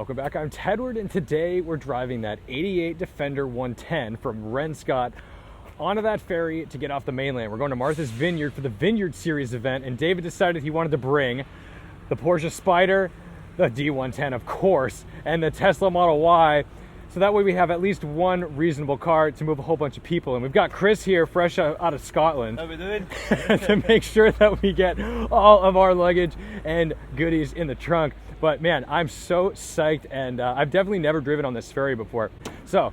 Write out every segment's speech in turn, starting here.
Welcome back. I'm Tedward, and today we're driving that 88 Defender 110 from Rennscot onto that ferry to get off the mainland. We're going to Martha's Vineyard for the Vineyard Series event, and David decided he wanted to bring the Porsche Spyder, the D110 of course, and the Tesla Model Y, so that way we have at least one reasonable car to move a whole bunch of people. And we've got Chris here, fresh out of Scotland, how we doing? to make sure that we get all of our luggage and goodies in the trunk. But man, I'm so psyched, and I've definitely never driven on this ferry before. So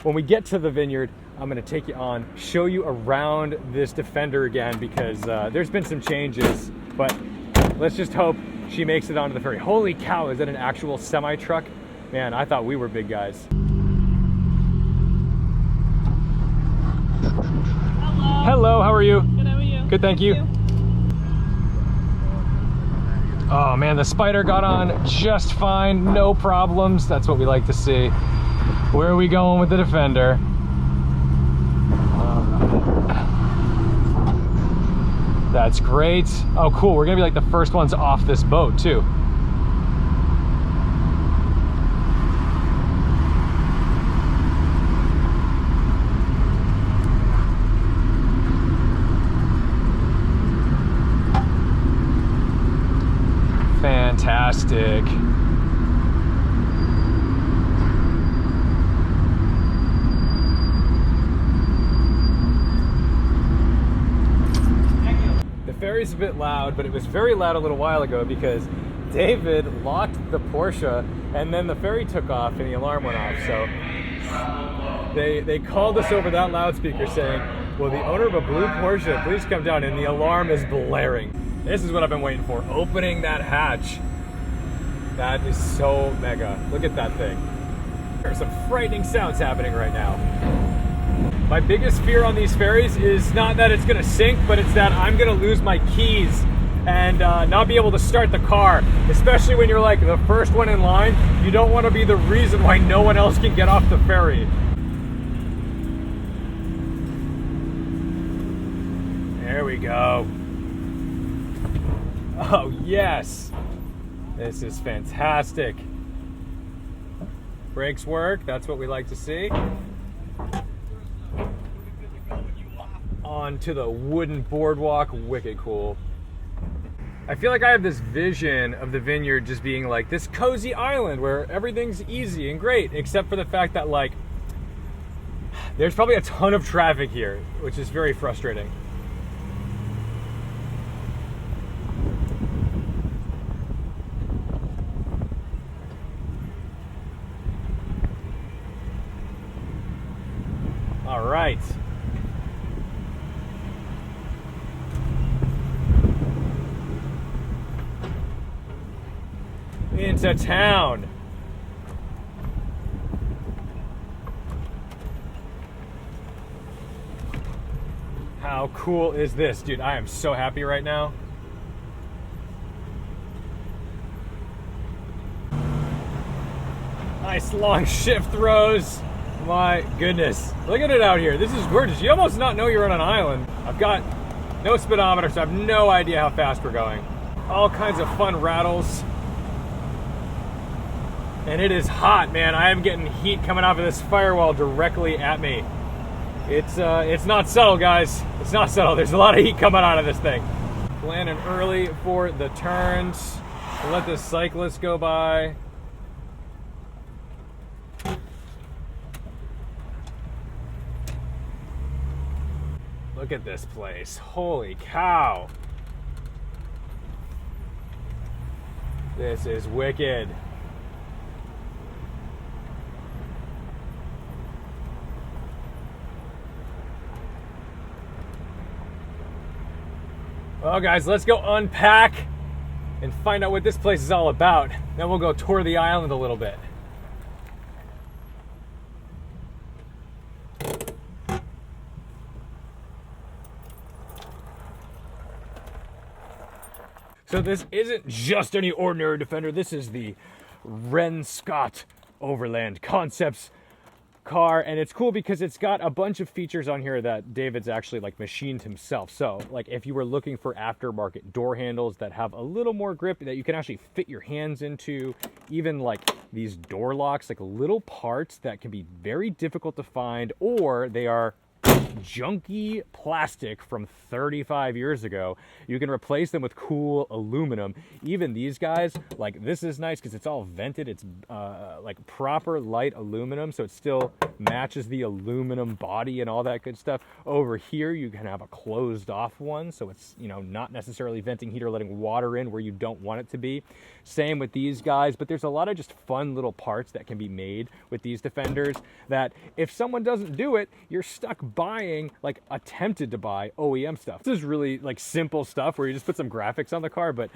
when we get to the vineyard, I'm gonna take you on, show you around this Defender again, because there's been some changes, but let's just hope she makes it onto the ferry. Holy cow, is that an actual semi-truck? Man, I thought we were big guys. Hello. Hello, how are you? Good, how are you? Good, thank you. Oh man, the Spyder got on just fine, no problems. That's what we like to see. Where are we going with the Defender? All right. That's great. Oh cool, we're gonna be like the first ones off this boat too. Fantastic. The ferry's a bit loud, but it was very loud a little while ago because David locked the Porsche and then the ferry took off and the alarm went off. So they called us over that loudspeaker saying, "Will the owner of a blue Porsche please come down?" And the alarm is blaring. This is what I've been waiting for, opening that hatch. That is so mega. Look at that thing. There's some frightening sounds happening right now. My biggest fear on these ferries is not that it's gonna sink, but it's that I'm gonna lose my keys and not be able to start the car. Especially when you're like the first one in line, you don't wanna be the reason why no one else can get off the ferry. There we go. Oh yes, this is fantastic. Brakes work, that's what we like to see. Onto the wooden boardwalk, wicked cool. I feel like I have this vision of the vineyard just being like this cozy island where everything's easy and great, except for the fact that like, there's probably a ton of traffic here, which is very frustrating. All right. Into town. How cool is this? Dude, I am so happy right now. Nice long shift throws. My goodness, look at it out here. This is gorgeous. You almost not know you're on an island. I've got no speedometer, so I have no idea how fast we're going. All kinds of fun rattles. And it is hot, man. I am getting heat coming off of this firewall directly at me. It's not subtle, guys. It's not subtle. There's a lot of heat coming out of this thing. Landing early for the turns. Let the cyclists go by. Look at this place. Holy cow. This is wicked. Well, guys, let's go unpack and find out what this place is all about. Then we'll go tour the island a little bit. So this isn't just any ordinary Defender. This is the Rennscot Overland Concepts car, and it's cool because it's got a bunch of features on here that David's actually like machined himself. So like if you were looking for aftermarket door handles that have a little more grip that you can actually fit your hands into, even like these door locks, like little parts that can be very difficult to find, or they are junky plastic from 35 years ago. You can replace them with cool aluminum. Even these guys, like this is nice because it's all vented. It's like proper light aluminum, so it still matches the aluminum body and all that good stuff. Over here you can have a closed off one, so it's, you know, not necessarily venting heat or letting water in where you don't want it to be. Same with these guys, but there's a lot of just fun little parts that can be made with these Defenders that if someone doesn't do it, you're stuck buying, like attempted to buy OEM stuff. This is really like simple stuff where you just put some graphics on the car, but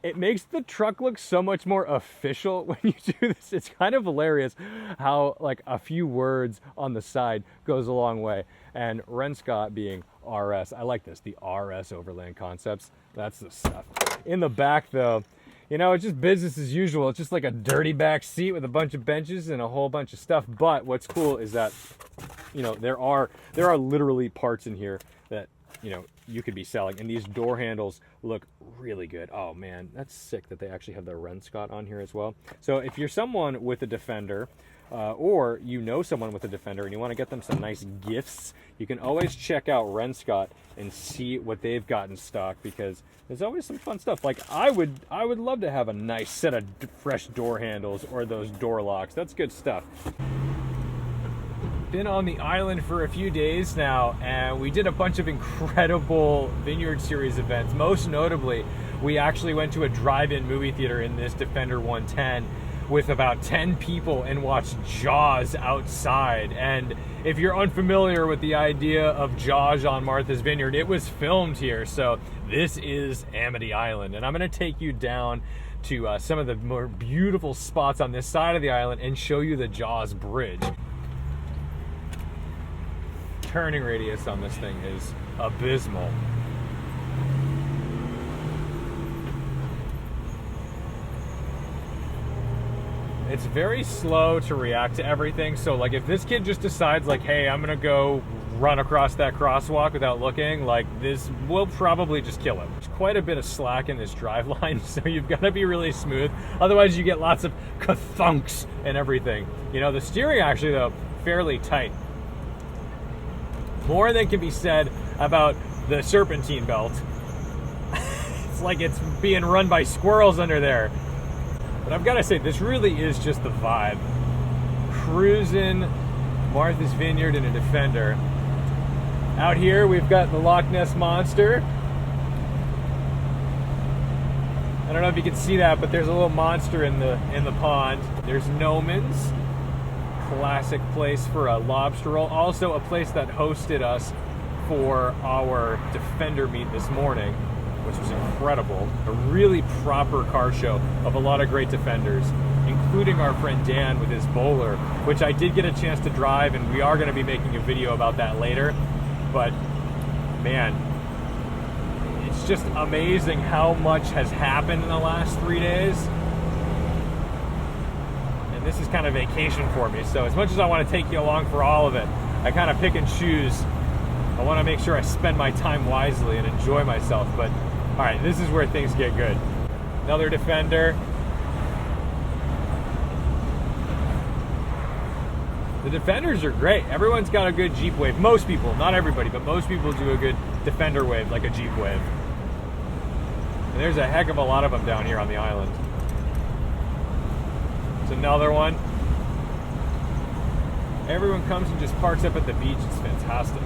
it makes the truck look so much more official when you do this. It's kind of hilarious how like a few words on the side goes a long way. And Rennscot being RS, I like this, the RS Overland Concepts. That's the stuff. In the back though, you know, it's just business as usual. It's just like a dirty back seat with a bunch of benches and a whole bunch of stuff. But what's cool is that, you know, there are literally parts in here that, you know, you could be selling. And these door handles look really good. Oh man, that's sick that they actually have the Rennscot on here as well. So if you're someone with a Defender, or you know someone with a Defender and you want to get them some nice gifts, you can always check out Rennscot and see what they've got in stock, because there's always some fun stuff. Like I would love to have a nice set of fresh door handles or those door locks. That's good stuff. Been on the island for a few days now, and we did a bunch of incredible Vineyard Series events. Most notably, we actually went to a drive-in movie theater in this Defender 110 with about 10 people and watched Jaws outside. And if you're unfamiliar with the idea of Jaws on Martha's Vineyard, it was filmed here. So this is Amity Island, and I'm going to take you down to some of the more beautiful spots on this side of the island and show you the Jaws Bridge. Turning radius on this thing is abysmal. It's very slow to react to everything. So like if this kid just decides like, hey, I'm gonna go run across that crosswalk without looking, like this will probably just kill him. There's quite a bit of slack in this drive line, so you've got to be really smooth. Otherwise you get lots of ka-thunks and everything. You know, the steering actually though, fairly tight. More than can be said about the serpentine belt. It's like it's being run by squirrels under there. But I've got to say, this really is just the vibe. Cruising Martha's Vineyard in a Defender. Out here, we've got the Loch Ness Monster. I don't know if you can see that, but there's a little monster in the pond. There's Noman's, classic place for a lobster roll. Also a place that hosted us for our Defender meet this morning, which was incredible. A really proper car show of a lot of great Defenders, including our friend Dan with his bowler, which I did get a chance to drive, and we are going to be making a video about that later. But man, it's just amazing how much has happened in the last 3 days. And this is kind of vacation for me, so as much as I want to take you along for all of it, I kind of pick and choose. I want to make sure I spend my time wisely and enjoy myself. But all right, this is where things get good. Another Defender. The Defenders are great. Everyone's got a good Jeep wave. Most people, not everybody, but most people do a good Defender wave, like a Jeep wave. And there's a heck of a lot of them down here on the island. It's another one. Everyone comes and just parks up at the beach. It's fantastic.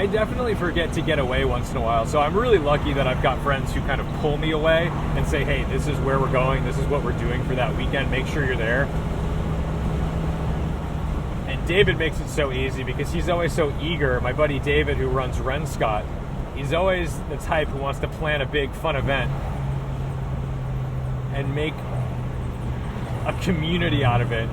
I definitely forget to get away once in a while. So I'm really lucky that I've got friends who kind of pull me away and say, hey, this is where we're going. This is what we're doing for that weekend. Make sure you're there. And David makes it so easy because he's always so eager. My buddy David, who runs Rennscot, he's always the type who wants to plan a big fun event and make a community out of it.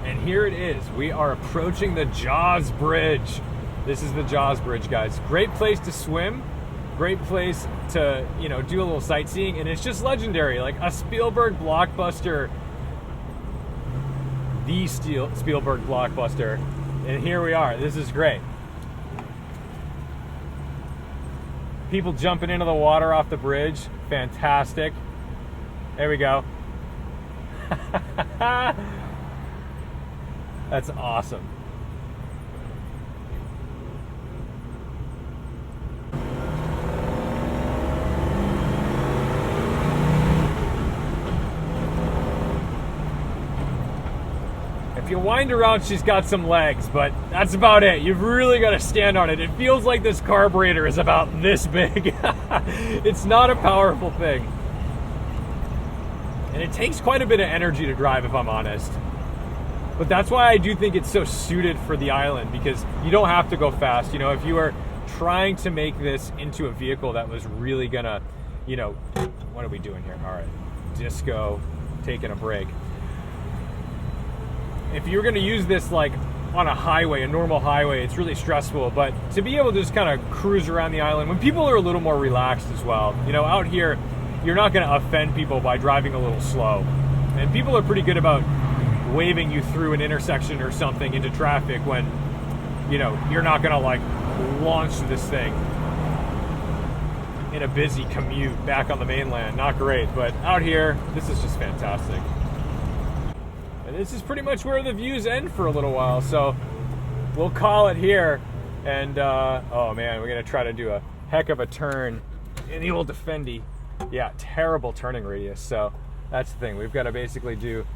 And here it is. We are approaching the Jaws Bridge. This is the Jaws Bridge, guys. Great place to swim. Great place to, you know, do a little sightseeing. And it's just legendary. Like a Spielberg blockbuster. The Spielberg blockbuster. And here we are. This is great. People jumping into the water off the bridge. Fantastic. There we go. That's awesome. If you wind around, she's got some legs, but that's about it. You've really got to stand on it. It feels like this carburetor is about this big. It's not a powerful thing. And it takes quite a bit of energy to drive, if I'm honest. But that's why I do think it's so suited for the island, because you don't have to go fast. You know, if you are trying to make this into a vehicle that was really gonna, you know, what are we doing here? All right, disco, taking a break. If you're gonna use this like on a highway, a normal highway, it's really stressful. But to be able to just kind of cruise around the island, when people are a little more relaxed as well, you know, out here, you're not gonna offend people by driving a little slow. And people are pretty good about waving you through an intersection or something into traffic when, you know, you're not gonna like launch this thing in a busy commute back on the mainland. Not great, but out here, this is just fantastic. And this is pretty much where the views end for a little while, so we'll call it here. And oh man, we're gonna try to do a heck of a turn in the old Defendy. Yeah, terrible turning radius, so that's the thing. We've got to basically do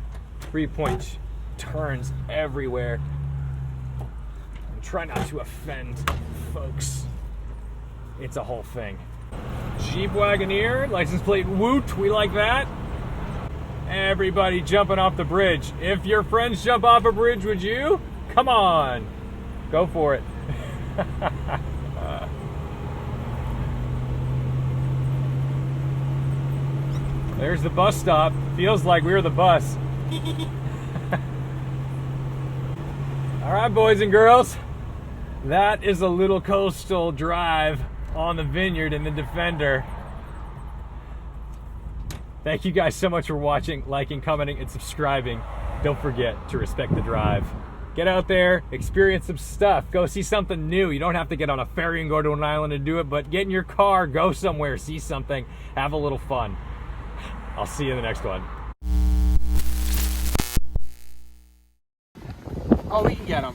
3-point turns everywhere and try not to offend folks. It's a whole thing. Jeep Wagoneer, license plate woot, we like that. Everybody jumping off the bridge. If your friends jump off a bridge, would you? Come on, go for it. There's the bus stop. Feels like we're the bus. All right, boys and girls. That is a little coastal drive on the Vineyard and the Defender. Thank you guys so much for watching, liking, commenting, and subscribing. Don't forget to respect the drive. Get out there, experience some stuff. Go see something new. You don't have to get on a ferry and go to an island and do it, but get in your car, go somewhere, see something, have a little fun. I'll see you in the next one. Oh, we can get them.